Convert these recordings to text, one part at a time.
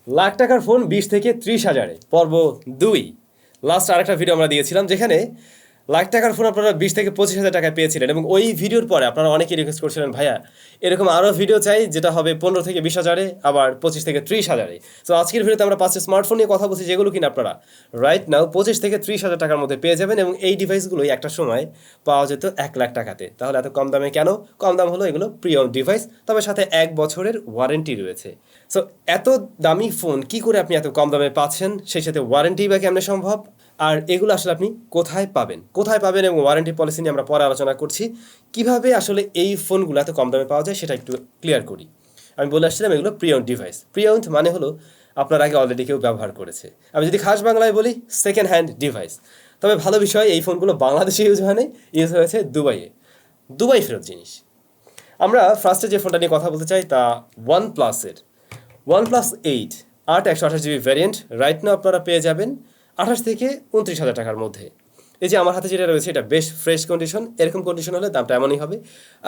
লাখ টাকার ফোন 20 থেকে 30 হাজারে পর্ব 2। লাস্ট আরেকটা ভিডিও আমরা দিয়েছিলাম যেখানে লাখ টাকার ফোন আপনারা 20 থেকে 25 হাজার টাকায় পেয়েছিলেন, এবং ওই ভিডিওর পরে আপনারা অনেকেই রিকোয়েস্ট করছিলেন ভাইয়া এরকম আরও ভিডিও চাই যেটা হবে 15 থেকে 20 হাজারে, আবার 25 থেকে 30 হাজারে। তো আজকের ভিডিওতে আমরা 5টি স্মার্টফোন নিয়ে কথা বলছি যেগুলো কিনা আপনারা রাইট নাও 25 থেকে 30 হাজার টাকার মধ্যে পেয়ে যাবেন, এবং এই ডিভাইসগুলোই একটা সময় পাওয়া যেত 1 লাখ টাকাতে। তাহলে এত কম দামে কেন? কম দাম হলো এগুলো প্রি ওন্ড ডিভাইস, তবে সাথে 1 বছরের ওয়ারেন্টি রয়েছে। সো এত দামি ফোন কি করে আপনি এত কম দামে পাচ্ছেন, সেই সাথে ওয়ারেন্টি বা কেমনে সম্ভব, আর এগুলো আসলে আপনি কোথায় পাবেন এবং ওয়ারেন্টি পলিসি নিয়ে আমরা পরে আলোচনা করছি। কিভাবে আসলে এই ফোনগুলো এত কম দামে পাওয়া যায় সেটা একটু ক্লিয়ার করি। আমি বলে আসছিলাম এগুলো pre owned device. Pre owned মানে হলো আপনার আগে অলরেডি কেউ ব্যবহার করেছে। আমি যদি খাস বাংলায় বলি সেকেন্ড হ্যান্ড ডিভাইস। তবে ভালো বিষয় এই ফোনগুলো বাংলাদেশে ইউজ হয় নাই, ইউজ হয়েছে দুবাইয়ে। দুবাই ফেরত জিনিস। আমরা ফার্স্টে যে ফোনটা নিয়ে কথা বলতে চাই তা OnePlus 8 128GB variant right now আপনারা পেয়ে যাবেন 28 থেকে 29 হাজার টাকার মধ্যে। এই যে আমার হাতে যেটা রয়েছে এটা বেশ ফ্রেশ কন্ডিশন, এরকম কন্ডিশন হলে দামটা এমনই হবে।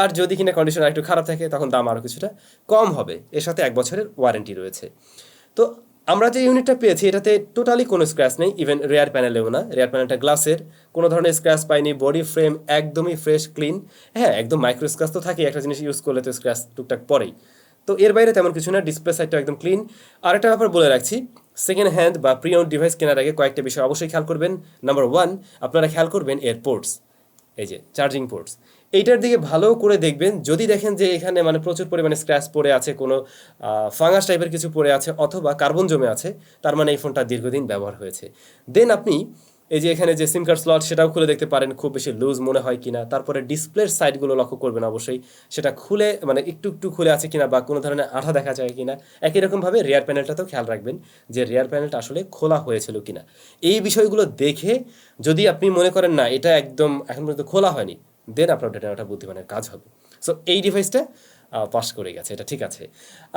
আর যদি কিনা কন্ডিশন একটু খারাপ থাকে তখন দাম আরও কিছুটা কম হবে। এর সাথে 1 বছরের ওয়ারেন্টি রয়েছে। তো আমরা যে ইউনিটটা পেয়েছি এটাতে টোটালি কোনো স্ক্র্যাচ নেই, ইভেন রেয়ার প্যানেলেও না। রেয়ার প্যানেলটা গ্লাসের, কোনো ধরনের স্ক্র্যাচ পাইনি। বডি ফ্রেম একদমই ফ্রেশ ক্লিন। হ্যাঁ, একদম মাইক্রো স্ক্র্যাচ তো থাকে, একটা জিনিস ইউজ করলে তো স্ক্র্যাচ টুকটাক পরেই। তো এর বাইরে তেমন কিছু না, ডিসপ্লে সাইডটা একদম ক্লিন। আরেকটা ব্যাপার বলে রাখছি, সেকেন্ড হ্যান্ড বা প্রি ওন্ড ডিভাইস কেনার আগে কয়েকটা বিষয় অবশ্যই খেয়াল করবেন। নাম্বার 1, আপনারা খেয়াল করবেন এর পোর্টস, এই যে চার্জিং পোর্টস, এইটার দিকে ভালো করে দেখবেন। যদি দেখেন যে এখানে মানে প্রচুর পরিমাণে স্ক্র্যাচ পড়ে আছে, কোনো ফাঙ্গাস টাইপের কিছু পড়ে আছে অথবা কার্বন জমে আছে, তার মানে এই ফোনটা দীর্ঘদিন ব্যবহার হয়েছে। দেন আপনি এই যে এখানে যে সিম কার্ড স্লট সেটাও খুলে দেখতে পারেন খুব বেশি লুজ মনে হয় কিনা। তারপরে ডিসপ্লের সাইডগুলো লক্ষ্য করবেন অবশ্যই, সেটা খুলে মানে একটু একটু খুলে আছে কিনা বা কোনো ধরনের আঠা দেখা যায় কিনা। একই রকমভাবে রেয়ার প্যানেলটাতেও খেয়াল রাখবেন যে রেয়ার প্যানেলটা আসলে খোলা হয়েছিল কিনা। এই বিষয়গুলো দেখে যদি আপনি মনে করেন না এটা একদম এখন পর্যন্ত খোলা হয়নি, দেন আপনার ডেটা নেওয়াটা বুদ্ধিমানের কাজ হবে। সো এই ডিভাইসটা পাস করে গেছে, এটা ঠিক আছে।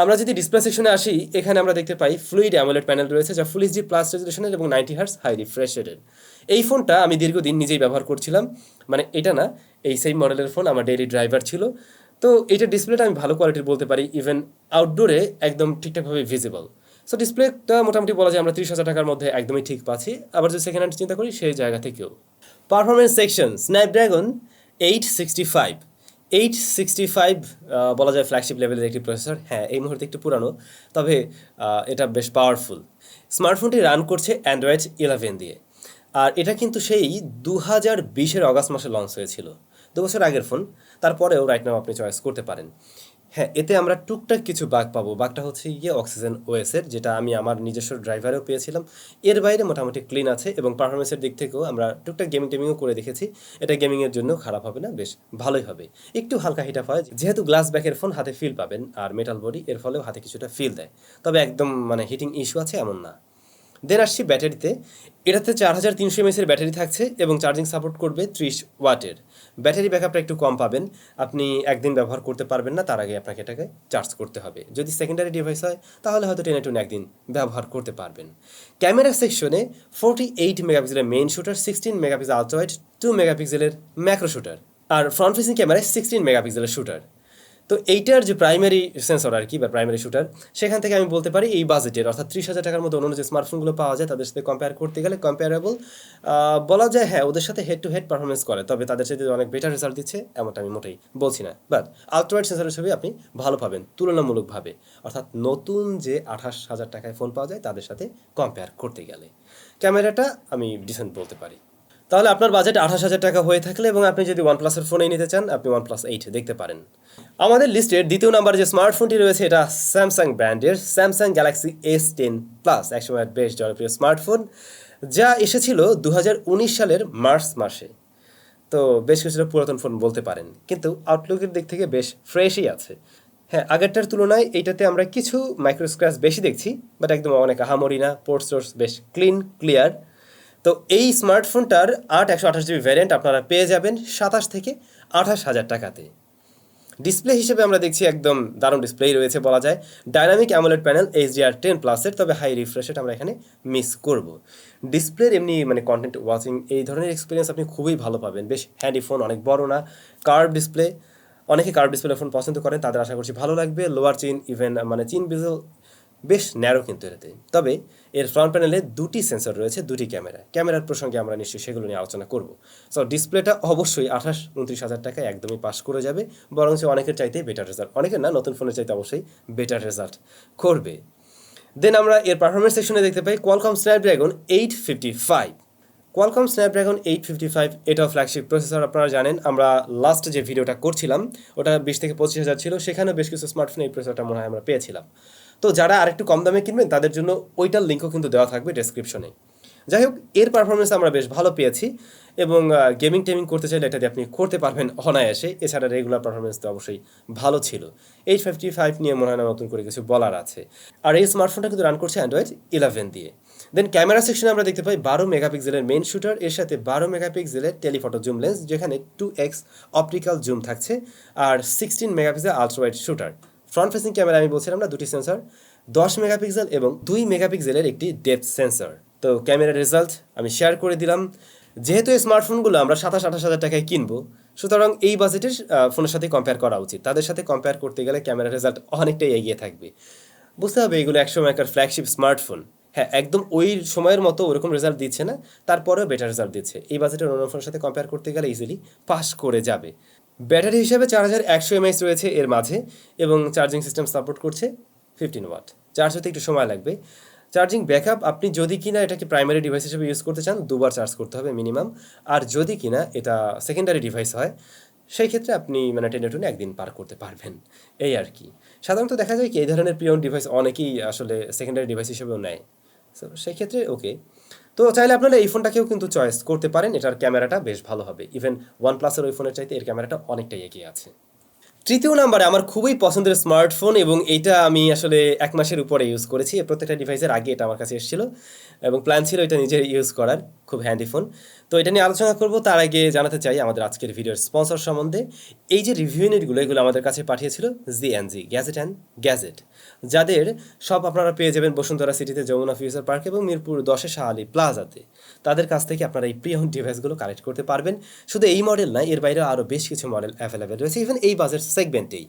আমরা যদি ডিসপ্লে সেকশনে আসি, এখানে আমরা দেখতে পাই ফ্লুইড অ্যামোলেড প্যানেল রয়েছে যা ফুল এইচডি প্লাস রেজলিউশনের এবং 90 হার্টজ হাই রিফ্রেশ রেটের। এই ফোনটা আমি দীর্ঘদিন নিজেই ব্যবহার করছিলাম, মানে এটা না, এই সেম মডেলের ফোন আমার ডেইলি ড্রাইভার ছিল। তো এইটার ডিসপ্লেটা আমি ভালো কোয়ালিটির বলতে পারি, ইভেন আউটডোরে একদম ঠিকঠাকভাবে ভিজিবল। সো ডিসপ্লেটা মোটামুটি বলা যায় আমরা 30 হাজার টাকার মধ্যে একদমই ঠিক পাচ্ছি। আবার যদি সেকেন্ড হ্যান্ড চিন্তা করি সেই জায়গা থেকেও। পারফরমেন্স সেকশন, স্ন্যাপড্রাগন 865 865 বলা যায় ফ্ল্যাগশিপ লেভেলের একটি প্রসেসর। হ্যাঁ, এই মুহূর্তে একটু পুরানো, তবে এটা বেশ পাওয়ারফুল। স্মার্টফোনটি রান করছে অ্যান্ড্রয়েড 11 দিয়ে। আর এটা কিন্তু সেই 2020-এর অগাস্ট মাসে লঞ্চ হয়েছিল, 2 বছর আগের ফোন। তারপরেও রাইট নাও আপনি চয়েস করতে পারেন। হ্যাঁ, এতে আমরা টুকটাক কিছু বাগ পাবো। বাগটা হচ্ছে গিয়ে অক্সিজেন ওএসের, যেটা আমি আমার নিজস্ব ড্রাইভারেও পেয়েছিলাম। এর বাইরে মোটামুটি ক্লিন আছে, এবং পারফরমেন্সের দিক থেকেও আমরা টুকটাক গেমিংও করে দেখেছি। এটা গেমিংয়ের জন্য খারাপ হবে না, বেশ ভালোই হবে। একটু হালকা হিট আপ হয়, যেহেতু গ্লাস ব্যাকের ফোন হাতে ফিল পাবেন, আর মেটাল বডি এর ফলেও হাতে কিছুটা ফিল দেয়। তবে একদম মানে হিটিং ইস্যু আছে এমন না। দেন আসছি ব্যাটারিতে। এটাতে 4300 mAh ব্যাটারি থাকছে এবং চার্জিং সাপোর্ট করবে 30 ওয়াটের। ব্যাটারি ব্যাকআপটা একটু কম পাবেন, আপনি একদিন ব্যবহার করতে পারবেন না, তার আগে আপনাকে এটাকে চার্জ করতে হবে। যদি সেকেন্ডারি ডিভাইস হয় তাহলে হয়তো টেনে টুনে একদিন ব্যবহার করতে পারবেন। ক্যামেরা সেকশনে 48 মেগাপিক্সেলের main shooter, 16 megapixel ultra wide, 2 মেগাপিক্সেলের ম্যাক্রো শুটার, আর ফ্রন্ট ফেসিং ক্যামেরায় 16 মেগাপিক্সেলের শুটার। তো এইটার যে প্রাইমারি সেন্সর আর কি, বা প্রাইমারি শুটার, সেখান থেকে আমি বলতে পারি এই বাজেটের অর্থাৎ 30 হাজার টাকার মধ্যে অন্য যে স্মার্টফোনগুলো পাওয়া যায় তাদের সাথে কম্পেয়ার করতে গেলে কম্পেয়ারেবল বলা যায়। হ্যাঁ, ওদের সাথে হেড টু হেড পারফরমেন্স করে, তবে তাদের সাথে অনেক বেটার রেজাল্ট দিচ্ছে এমনটা আমি মোটেই বলছি না। বাট আলট্রাওয়াইড সেন্সরের ছবি আপনি ভালো পাবেন তুলনামূলকভাবে, অর্থাৎ নতুন যে 28,000 টাকায় ফোন পাওয়া যায় তাদের সাথে কম্পেয়ার করতে গেলে ক্যামেরাটা আমি ডিসেন্ট বলতে পারি। তাহলে আপনার বাজেট 28,000 টাকা হয়ে থাকলে এবং আপনি যদি OnePlus-এর ফোনেই নিতে চান, আপনি OnePlus 8 দেখতে পারেন। আমাদের লিস্টের দ্বিতীয় নাম্বারে যে স্মার্টফোনটি রয়েছে এটা স্যামসাং ব্র্যান্ডের স্যামসাং গ্যালাক্সি S10 প্লাস, একসময়ের বেশ জনপ্রিয় স্মার্টফোন, যা এসেছিল 2019 সালের মার্চ মাসে। তো বেশ কিছুটা পুরাতন ফোন বলতে পারেন, কিন্তু আউটলুকের দিক থেকে বেশ ফ্রেশই আছে। হ্যাঁ, আগেরটার তুলনায় এইটাতে আমরা কিছু মাইক্রো স্ক্র্যাচ বেশি দেখছি, বাট একদম অনেক আহামরি না। পোর্ট সোর্স বেশ ক্লিয়ার। তো এই স্মার্টফোনটার 128GB ভ্যারিয়েন্ট আপনারা পেয়ে যাবেন 27 থেকে 28 হাজার টাকাতে। ডিসপ্লে হিসেবে আমরা দেখছি একদম দারুণ ডিসপ্লেই রয়েছে বলা যায়। ডাইনামিক অ্যামোলেড প্যানেল HDR10+-এর, তবে হাই রিফ্রেশ রেট আমরা এখানে মিস করব। ডিসপ্লের এমনি মানে কন্টেন্ট ওয়াচিং এই ধরনের এক্সপিরিয়েন্স আপনি খুবই ভালো পাবেন। বেশ হ্যান্ডি ফোন, অনেক বড় না, কার্ভ ডিসপ্লে। অনেকে কার্ভ ডিসপ্লে ফোন পছন্দ করেন, তাদের আশা করছি ভালো লাগবে। লোয়ার চিন, ইভেন মানে চিন বিজল বেশ ন্যারো কিন্তু এটাতে। তবে এর ফ্রন্ট প্যানেলে দুটি সেন্সর রয়েছে, দুটি ক্যামেরার প্রসঙ্গে আমরা নিশ্চয়ই সেগুলো নিয়ে আলোচনা করব। সো ডিসপ্লেটা অবশ্যই 28-29 হাজার টাকায় একদমই পাস করে যাবে, বরঞ্চ অনেকের চাইতে বেটার রেজাল্ট, অনেকের না, নতুন ফোনের চাইতে অবশ্যই বেটার রেজাল্ট করবে। দেন আমরা এর পারফরমেন্স সেকশনে দেখতে পাই কোয়ালকম স্ন্যাপড্রাগন 855। কোয়ালকম স্ন্যাপড্রাগন 855 এটাও ফ্ল্যাগশিপ প্রসেসর, আপনারা জানেন। আমরা লাস্ট যে ভিডিওটা করছিলাম ওটা 20-25 হাজার ছিল, সেখানেও বেশ কিছু স্মার্টফোন এই প্রসেসরটা মনে হয় আমরা পেয়েছিলাম। তো যারা আরেকটু কম দামে কিনবেন তাদের জন্য ওইটার লিঙ্কও কিন্তু দেওয়া থাকবে ডেসক্রিপশনে। যাই হোক, এর পারফরমেন্স আমরা বেশ ভালো পেয়েছি এবং গেমিং টেমিং করতে চাইলে এটা দিয়ে আপনি করতে পারবেন অনায়াসে। এছাড়া রেগুলার পারফরমেন্স তো অবশ্যই ভালো ছিল। 855 নিয়ে মনে হয় না নতুন করে কিছু বলার আছে। আর এই স্মার্টফোনটা কিন্তু রান করছে অ্যান্ড্রয়েড 11 দিয়ে। দেন ক্যামেরা সেকশনে আমরা দেখতে পাই 12 মেগাপিক্সেলের মেইন শুটার, এর সাথে 12 মেগাপিক্সেলের টেলিফটো জুম লেন্স, যেখানে 2x অপটিক্যাল জুম থাকছে, আর 16 megapixel ultrawide shooter. Front facing camera আমি বলছিলাম না, দুটি সেন্সর, 10 মেগাপিক্সেল এবং 2 মেগাপিক্সেলের একটি ডেপথ সেন্সর। তো ক্যামেরার রেজাল্ট আমি শেয়ার করে দিলাম। যেহেতু এই স্মার্টফোনগুলো আমরা 27-28 হাজার টাকায় কিনবো, সুতরাং এই বাজেটের ফোনের সাথে কম্পেয়ার করা উচিত। তাদের সাথে কম্পেয়ার করতে গেলে ক্যামেরার রেজাল্ট অনেকটাই এগিয়ে থাকবে। বুঝতে হবে এগুলো এক সময়কার ফ্ল্যাগশিপ স্মার্টফোন। হ্যাঁ, একদম ওই সময়ের মতো ওরকম রেজাল্ট দিচ্ছে না, তারপরেও বেটার রেজাল্ট দিচ্ছে। এই বাজেটের অন্য ফোনের সাথে কম্পেয়ার করতে গেলে ইজিলি পাস করে যাবে। ব্যাটারি হিসেবে 4100 mAh রয়েছে এর মাঝে, এবং চার্জিং সিস্টেম সাপোর্ট করছে 15 ওয়াট। চার্জ হতে একটু সময় লাগবে। চার্জিং ব্যাকআপ, আপনি যদি কিনা এটাকে প্রাইমারি ডিভাইস হিসেবে ইউজ করতে চান, 2বার চার্জ করতে হবে মিনিমাম। আর যদি কিনা এটা সেকেন্ডারি ডিভাইস হয়, সেই ক্ষেত্রে আপনি মানে টেনে টুনে একদিন পার করতে পারবেন, এই আর কি। সাধারণত দেখা যায় কি এই ধরনের প্রিয়ন ডিভাইস অনেকেই আসলে সেকেন্ডারি ডিভাইস হিসেবেও নেয়। সো সেই ক্ষেত্রে ওকে। তো চাইলে আপনারা এই ফোনটাকেও কিন্তু চয়েস করতে পারেন, এটার ক্যামেরাটা বেশ ভালো হবে। ইভেন OnePlus-এর ওই ফোনের চাইতে এর ক্যামেরাটা অনেকটাই এগিয়ে আছে। তৃতীয় নাম্বারে আমার খুবই পছন্দের স্মার্টফোন, এবং এইটা আমি আসলে 1 মাসের উপরে ইউজ করেছি। প্রত্যেকটা ডিভাইসের আগে এটা আমার কাছে এসেছিল এবং প্ল্যান ছিল এটা নিজে ইউজ করার। খুব হ্যান্ডি ফোন। তো এটা নিয়ে আলোচনা করব, তার আগে জানাতে চাই আমাদের আজকের ভিডিওর স্পন্সর সম্বন্ধে। এই যে রিভিউ ইউনিটগুলো, এগুলো আমাদের কাছে পাঠিয়েছিল জিএনজি, গ্যাজেট অ্যান্ড গ্যাজেট, যাদের সব আপনারা পেয়ে যাবেন বসুন্ধরা সিটিতে, যমুনা ফিউচার পার্ক এবং মিরপুর 10-এ শাহ প্লাজাতে। তাদের কাছ থেকে আপনারা এই প্রিয় ডিভাইসগুলো কালেক্ট করতে পারবেন। শুধু এই মডেল নয়, এর বাইরেও আরও বেশ কিছু মডেল অ্যাভেলেবেল রয়েছে, ইভেন এই বাজেট সেগমেন্টেই।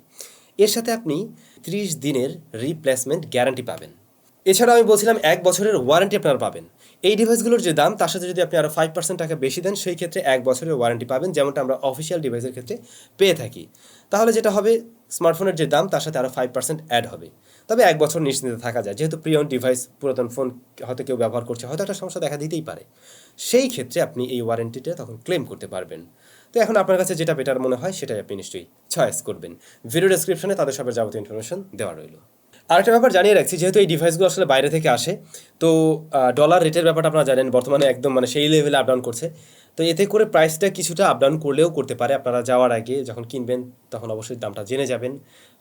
এর সাথে আপনি 30 দিনের রিপ্লেসমেন্ট গ্যারান্টি পাবেন। এছাড়া আমি বলছিলাম 1 বছরের ওয়ারেন্টি আপনারা পাবেন। এই ডিভাইসগুলোর যে দাম, তার সাথে যদি আপনি আরও 5% টাকা বেশি দেন, সেই ক্ষেত্রে 1 বছরের ওয়ারেন্টি পাবেন, যেমনটা আমরা অফিসিয়াল ডিভাইসের ক্ষেত্রে পেয়ে থাকি। তাহলে যেটা হবে, স্মার্টফোনের যে দাম তার সাথে আরও 5% অ্যাড হবে। তবে 1 বছর নিশ্চিন্তে থাকা যায়, যেহেতু প্রিয়ন ডিভাইস, পুরাতন ফোন হয়তো কেউ ব্যবহার করছে, হয়তো একটা সমস্যা দেখা দিতেই পারে। সেই ক্ষেত্রে আপনি এই ওয়ারেন্টিটা তখন ক্লেম করতে পারবেন। তো এখন আপনার কাছে যেটা বেটার মনে হয় সেটাই আপনি নিশ্চয়ই চয়েস করবেন। ভিডিও ডেসক্রিপশনে তাদের সবের যাবতীয় ইনফরমেশন দেওয়া রইল। আরেকটা ব্যাপার জানিয়ে রাখছি, যেহেতু এই ডিভাইসগুলো আসলে বাইরে থেকে আসে, তো ডলার রেটের ব্যাপারটা আপনারা জানেন বর্তমানে একদম মানে সেই লেভেলে আপডাউন করছে। তো এতে করে প্রাইসটা কিছুটা আপডাউন করলেও করতে পারে। আপনারা যাওয়ার আগে যখন কিনবেন তখন অবশ্যই দামটা জেনে যাবেন।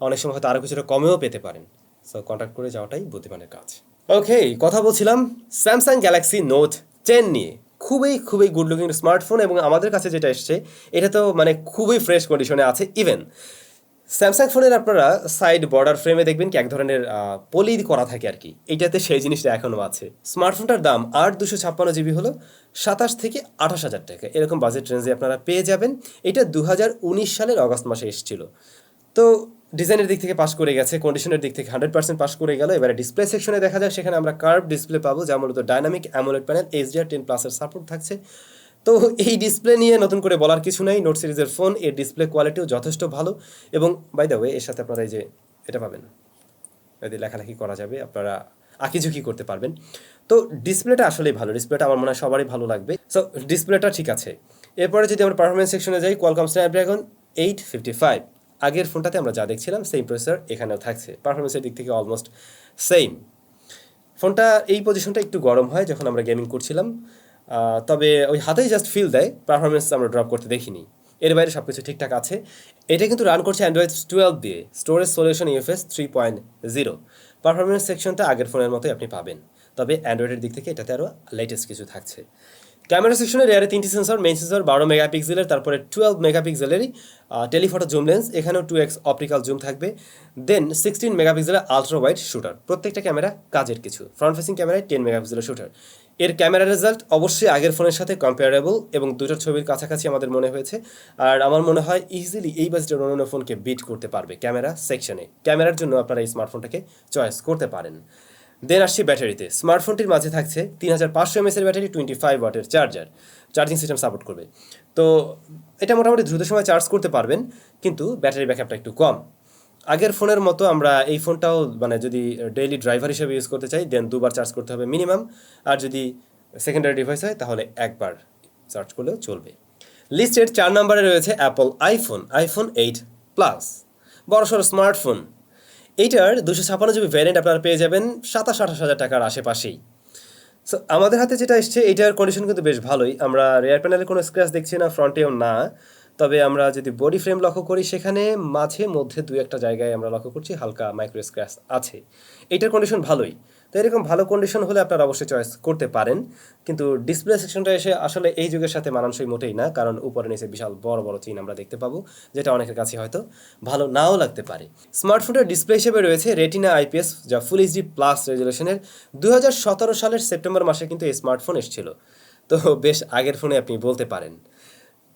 অনেক সময় হয়তো আরও কিছুটা কমেও পেতে পারেন। সো কন্ট্যাক্ট করে যাওয়াটাই বুদ্ধিমানের কাজ। ওকে, কথা বলছিলাম স্যামসাং গ্যালাক্সি নোট 10 নিয়ে। খুবই খুবই গুড লুকিং স্মার্টফোন, এবং আমাদের কাছে যেটা এসছে এটা তো মানে খুবই ফ্রেশ কন্ডিশনে আছে। ইভেন স্যামসাং ফোনের আপনারা সাইড বর্ডার ফ্রেমে দেখবেন কি এক ধরনের পলি করা থাকে আর কি, এইটাতে সেই জিনিসটা এখনও আছে। স্মার্টফোনটার দাম 8/256 GB হলো 27-28 হাজার টাকা, এরকম বাজেট রেঞ্জে আপনারা পেয়ে যাবেন। এটা 2019 সালের অগস্ট মাসে এসেছিল। তো ডিজাইনের দিক থেকে পাস করে গেছে, কন্ডিশনের দিক থেকে 100% পাস করে গেল। এবারে ডিসপ্লে সেকশনে দেখা যায়, সেখানে আমরা কার্ভ ডিসপ্লে পাবো, যা মূলত ডাইনামিক অ্যামোলেড প্যানেল, HDR10+-এর সাপোর্ট থাকছে। তো এই ডিসপ্লে নিয়ে নতুন করে বলার কিছু নাই। নোট সিরিজের ফোন, এর ডিসপ্লে কোয়ালিটিও যথেষ্ট ভালো। এবং বাই দ্য ওয়ে, এর সাথে আপনারা এই যে এটা পাবেন, যদি লেখালেখি করা যাবে, আপনারা আঁকিঝুঁকি করতে পারবেন। তো ডিসপ্লেটা আসলেই ভালো, ডিসপ্লেটা আমার মনে হয় সবারই ভালো লাগবে। সো ডিসপ্লেটা ঠিক আছে। এরপরে যদি আমরা পারফরমেন্স সেকশনে যাই, কোয়ালকম স্ন্যাপড্রাগন 855, আগের ফোনটাতে আমরা যা দেখছিলাম সেম প্রসেসর এখানেও থাকছে। পারফরমেন্সের দিক থেকে অলমোস্ট সেম। ফোনটা এই পজিশনটা একটু গরম হয় যখন আমরা গেমিং করছিলাম, তবে ওই হাতেই জাস্ট ফিল দেয়, পারফরমেন্স আমরা ড্রপ করতে দেখিনি। এর বাইরে সব কিছু ঠিকঠাক আছে। এটা কিন্তু রান করছে অ্যান্ড্রয়েড 12 দিয়ে, স্টোরেজ সলিউশন UFS 3.0। পারফরমেন্স সেকশনটা আগের ফোনের মতোই আপনি পাবেন, তবে অ্যান্ড্রয়েডের দিক থেকে এটাতে আরও লেটেস্ট কিছু থাকছে। ক্যামেরা সেকশনে রেয়ারে 3টি সেন্সর, মেইন সেন্সর 12 মেগাপিক্সেলের, তারপরে 12 মেগাপিক্সেলেরই টেলিফটো জুম লেন্স, এখানেও 2x অপটিক্যাল জুম থাকবে। দেন 16 মেগাপিক্সেলের আলট্রা ওয়াইড শুটার। প্রত্যেকটা ক্যামেরা কাজের কিছু। ফ্রন্ট ফেসিং ক্যামেরায় 10 মেগাপিক্সেলের শুটার। এর ক্যামেরা রেজাল্ট অবশ্যই আগের ফোনের সাথে কম্পেয়ারেবল এবং দুটোর ছবির কাছাকাছি আমাদের মনে হয়েছে। আর আমার মনে হয় ইজিলি এই বাজেটের অন্যান্য ফোনকে বিট করতে পারবে ক্যামেরা সেকশনে। ক্যামেরার জন্য আপনারা এই স্মার্টফোনটাকে চয়েস করতে পারেন। দেন আসছি ব্যাটারিতে। স্মার্টফোনটির মাঝে থাকছে 3500 mAh ব্যাটারি, 25 ওয়াটের চার্জার, চার্জিং সিস্টেম সাপোর্ট করবে। তো এটা মোটামুটি দ্রুত সময় চার্জ করতে পারবেন, কিন্তু ব্যাটারি ব্যাকআপটা একটু কম। আগের ফোনের মতো আমরা এই ফোনটাও মানে যদি ডেইলি ড্রাইভার হিসেবে ইউজ করতে চাই দেন 2বার চার্জ করতে হবে মিনিমাম, আর যদি সেকেন্ডারি ডিভাইস হয় তাহলে 1বার চার্জ করলেও চলবে। লিস্টের 4 নম্বরে রয়েছে অ্যাপল আইফোন 8 প্লাস, বড়সড় স্মার্টফোন। এইটার 256 GB ভ্যারিয়েন্ট আপনারা পেয়ে যাবেন 27-28 হাজার টাকার আশেপাশেই। সো আমাদের হাতে যেটা এসছে এইটার কন্ডিশন কিন্তু বেশ ভালোই। আমরা রেয়ার প্যানেলে কোনো স্ক্র্যাচ দেখছি না, ফ্রন্টেও না। তবে আমরা যদি বডি ফ্রেম লক্ষ্য করি সেখানে মাঝে মধ্যে 2-1টা জায়গায় আমরা লক্ষ্য করছি হালকা মাইক্রো স্ক্র্যাচ আছে। এইটার কন্ডিশন ভালোই। তো এরকম ভালো কন্ডিশন হলে আপনারা অবশ্যই চয়েস করতে পারেন, কিন্তু ডিসপ্লে সেকশনটা এসে আসলে এই যুগের সাথে মানানসই মোটেই না, কারণ উপরে নিচে বিশাল বড় বড় চিহ্ন আমরা দেখতে পাবো, যেটা অনেকের কাছে হয়তো ভালো নাও লাগতে পারে। স্মার্টফোনের ডিসপ্লে হিসেবে রয়েছে রেটিনা আইপিএস, যা ফুল এইচডি প্লাস রেজুলেশনের। 2017 সালের সেপ্টেম্বর মাসে কিন্তু এই স্মার্টফোন এসেছিল, তো বেশ আগের ফোনে আপনি বলতে পারেন।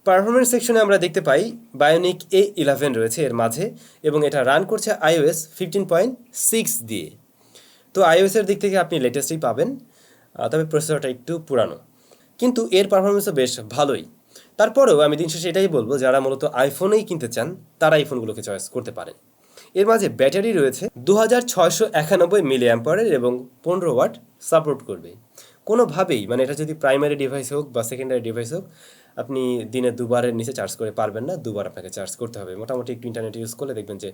পারফরমেন্স সেকশনে আমরা দেখতে পাই বায়োনিক A11 রয়েছে এর মাঝে, এবং এটা রান করছে iOS 15.6 দিয়ে। তো iOS-এর দিক থেকে আপনি লেটেস্টই পাবেন, তবে প্রসেসরটা একটু পুরানো, কিন্তু এর পারফরমেন্সও বেশ ভালোই। তারপরেও আমি দিন শেষে এটাই বলবো, যারা মূলত আইফোনেই কিনতে চান তারা এই ফোনগুলোকে চয়েস করতে পারেন। এর মাঝে ব্যাটারি রয়েছে 2691 মিলি অ্যাম্পারের এবং 15 ওয়াট সাপোর্ট করবে। কোনোভাবেই মানে এটা যদি প্রাইমারি ডিভাইস হোক বা সেকেন্ডারি ডিভাইস হোক, আপনি দিনে 2বারের নিচে চার্জ করে পারবেন না, 2বার আপনাকে চার্জ করতে হবে। মোটামুটি একটু ইন্টারনেট ইউজ করলে দেখবেন যে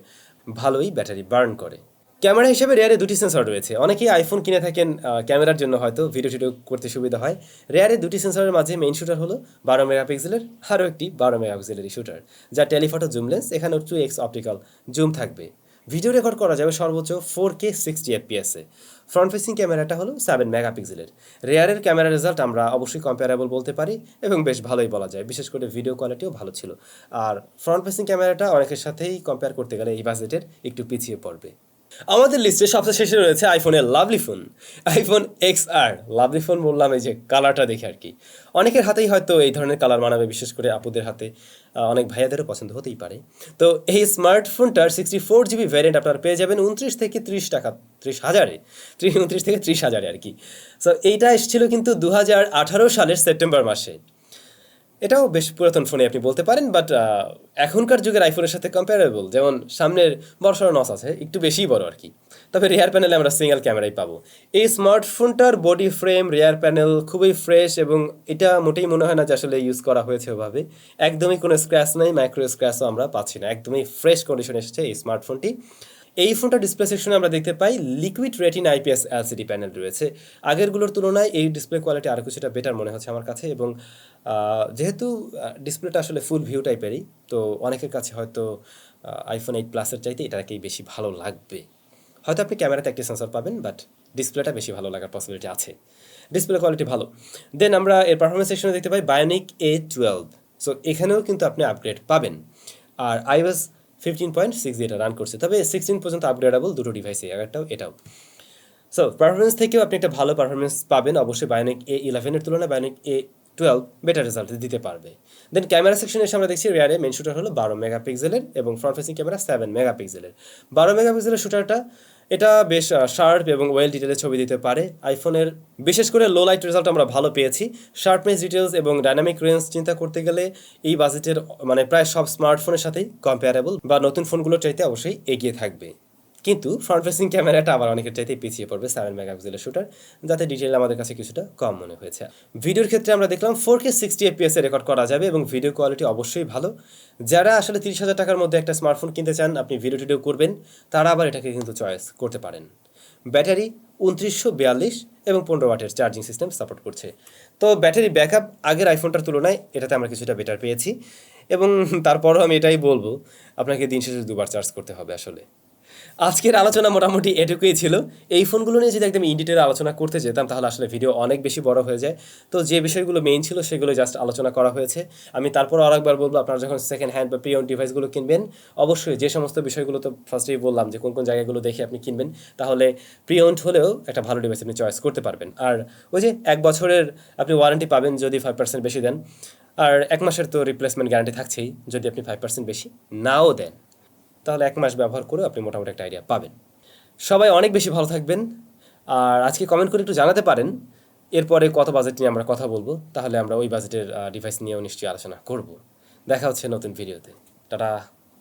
ভালোই ব্যাটারি বার্ন করে। ক্যামেরা হিসেবে রেয়ারে 2টি সেন্সর রয়েছে। অনেকেই আইফোন কিনে থাকেন ক্যামেরার জন্য, হয়তো ভিডিও টিডিও করতে সুবিধা হয়। রেয়ারে 2টি সেন্সরের মাঝে মেইন শুটার হলো 12 মেগাপিক্সেলের, আরও একটি 12 মেগাপিক্সেলেরই শুটার, যা টেলিফটো জুম লেন্স। এখানেও 2x অপটিক্যাল জুম থাকবে। ভিডিও রেকর্ড করা যাবে সর্বোচ্চ 4K 60 FPS-এ। ফ্রন্ট ফেসিং ক্যামেরাটা হলো 7 মেগাপিক্সেলের। রেয়ারের ক্যামেরা রেজাল্ট আমরা অবশ্যই কম্পেয়ারেবল বলতে পারি এবং বেশ ভালোই বলা যায়, বিশেষ করে ভিডিও কোয়ালিটিও ভালো ছিল। আর ফ্রন্ট ফেসিং ক্যামেরাটা অনেকের সাথেই কম্পেয়ার করতে গেলে এই বাজেটের একটু পিছিয়ে পড়বে। আমাদের লিস্টে সবচেয়ে শেষে রয়েছে আইফোনের lovely phone, iPhone XR। Lovely phone বললাম এই যে কালারটা দেখে আর কি। অনেকের হাতেই হয়তো এই ধরনের কালার মানাবে, বিশেষ করে আপুদের হাতে, অনেক ভাইয়াদেরও পছন্দ হতেই পারে। তো এই স্মার্টফোনটার 64 GB ভ্যারিয়েন্ট আপনারা পেয়ে যাবেন 29 থেকে 30 টাকা, 30,000-এ, 29 থেকে 30,000-এ আর কি। সো এইটা এসেছিল কিন্তু 2018 সালের সেপ্টেম্বর মাসে। এটাও বেশ পুরাতন ফোনে আপনি বলতে পারেন, বাট এখনকার যুগের আইফোনের সাথে কম্পেয়ারেবল। যেমন সামনের বড়সড় নস আছে, একটু বেশিই বড় আর কি। তবে রেয়ার প্যানেলে আমরা সিঙ্গেল ক্যামেরাই পাবো। এই স্মার্টফোনটার বডি ফ্রেম, রেয়ার প্যানেল খুবই ফ্রেশ, এবং এটা মোটেই মনে হয় না যে আসলে ইউজ করা হয়েছে ওভাবে। একদমই কোনো স্ক্র্যাচ নাই, মাইক্রো স্ক্র্যাচও আমরা পাচ্ছি না, একদমই ফ্রেশ কন্ডিশনে এসেছে এই স্মার্টফোনটি। এই ফোনটা ডিসপ্লে সেকশনে আমরা দেখতে পাই liquid retina IPS LCD panel রয়েছে। আগেরগুলোর তুলনায় এই ডিসপ্লে কোয়ালিটি আরও কিছুটা বেটার মনে হচ্ছে আমার কাছে, এবং যেহেতু ডিসপ্লেটা আসলে ফুল ভিউ টাইপেরই, তো অনেকের কাছে হয়তো আইফোন 8 প্লাসের চাইতে এটাকেই বেশি ভালো লাগবে। হয়তো আপনি ক্যামেরাতে একটি সেন্সর পাবেন, বাট ডিসপ্লেটা বেশি ভালো লাগার পসিবিলিটি আছে। ডিসপ্লে কোয়ালিটি ভালো। দেন আমরা এর পারফরমেন্স সেকশনে দেখতে পাই বায়োনিক A12। সো এখানেও কিন্তু আপনি আপগ্রেড পাবেন, আর iOS 15.6 দিয়ে এটা রান করছে। তবে 16 পর্যন্ত আপগ্রেডেবল দুটো ডিভাইসে, আগেরটাও এটাও। সো পারফরমেন্স থেকেও আপনি একটা ভালো পারফরমেন্স পাবেন অবশ্যই। বায়োনিক A11-এর তুলনায় বায়োনিক A12 বেটার রেজাল্ট দিতে পারবে। দেন ক্যামেরা সেকশনে এসে আমরা দেখছি রেয়ারে মেইন শুটার হলো 12 মেগাপিক্সেলের এবং ফ্রন্ট ফেসিং ক্যামেরা 7 মেগাপিক্সেলের। 12 মেগাপিক্সেলের শুটারটা এটা বেশ শার্প এবং ওয়েল ডিটেলে ছবি দিতে পারে। আইফোনের বিশেষ করে লো লাইট রেজাল্ট আমরা ভালো পেয়েছি। শার্পনেস, ডিটেলস এবং ডাইনামিক রেঞ্জ চিন্তা করতে গেলে এই বাজেটের মানে প্রায় সব স্মার্টফোনের সাথেই কম্পেয়ারেবল বা নতুন ফোনগুলোর চাইতে অবশ্যই এগিয়ে থাকবে। কিন্তু ফ্রন্ট ফেসিং ক্যামেরাটা আবার অনেকের চাইতে পিছিয়ে পড়বে, 7 মেগাপিক্সেলের শুটার, যাতে ডিটেল আমাদের কাছে কিছুটা কম মনে হয়েছে। ভিডিওর ক্ষেত্রে আমরা দেখলাম 4K 60 FPS-এ রেকর্ড করা যাবে এবং ভিডিও কোয়ালিটি অবশ্যই ভালো। যারা আসলে 30,000 টাকার মধ্যে একটা স্মার্টফোন কিনতে চান, আপনি ভিডিও টিডিও করবেন, তারা আবার এটাকে কিন্তু চয়েস করতে পারেন। ব্যাটারি 2942 এবং 15 ওয়াটের চার্জিং সিস্টেম সাপোর্ট করছে। তো ব্যাটারি ব্যাকআপ আগের আইফোনটার তুলনায় এটাতে আমরা কিছুটা বেটার পেয়েছি, এবং তারপরও আমি এটাই বলবো আপনাকে দিন শেষে 2বার চার্জ করতে হবে আসলে। আজকের আলোচনা মোটামুটি এটুকুই ছিল। এই ফোনগুলো নিয়ে যদি একদম ইন ডিটেল আলোচনা করতে যেতাম তাহলে আসলে ভিডিও অনেক বেশি বড় হয়ে যায়। তো যে বিষয়গুলো মেইন ছিল সেগুলো জাস্ট আলোচনা করা হয়েছে। আমি তারপর আরেকবার বলবো, আপনারা যখন সেকেন্ড হ্যান্ড বা প্রি ওন্ড ডিভাইসগুলো কিনবেন, অবশ্যই যে সমস্ত বিষয়গুলো তো ফার্স্টেই বললাম যে কোন কোন জায়গাগুলো দেখে আপনি কিনবেন, তাহলে প্রি ওন্ড হলেও একটা ভালো ডিভাইস আপনি চয়েস করতে পারবেন। আর ওই যে 1 বছরের আপনি ওয়ারেন্টি পাবেন যদি 5% বেশি দেন, আর 1 মাসের তো রিপ্লেসমেন্ট গ্যারান্টি থাকছেই যদি আপনি 5% বেশি নাও দেন, তাহলে 1 মাস ব্যবহার করে আপনি মোটামুটি একটা আইডিয়া পাবেন। সবাই অনেক বেশি ভালো থাকবেন। আর আজকে কমেন্ট করে একটু জানাতে পারেন এরপরে কত বাজেট নিয়ে আমরা কথা বলবো, তাহলে আমরা ওই বাজেটের ডিভাইস নিয়েও নিশ্চয়ই আলোচনা করব। দেখা হচ্ছে নতুন ভিডিওতে। টাটা।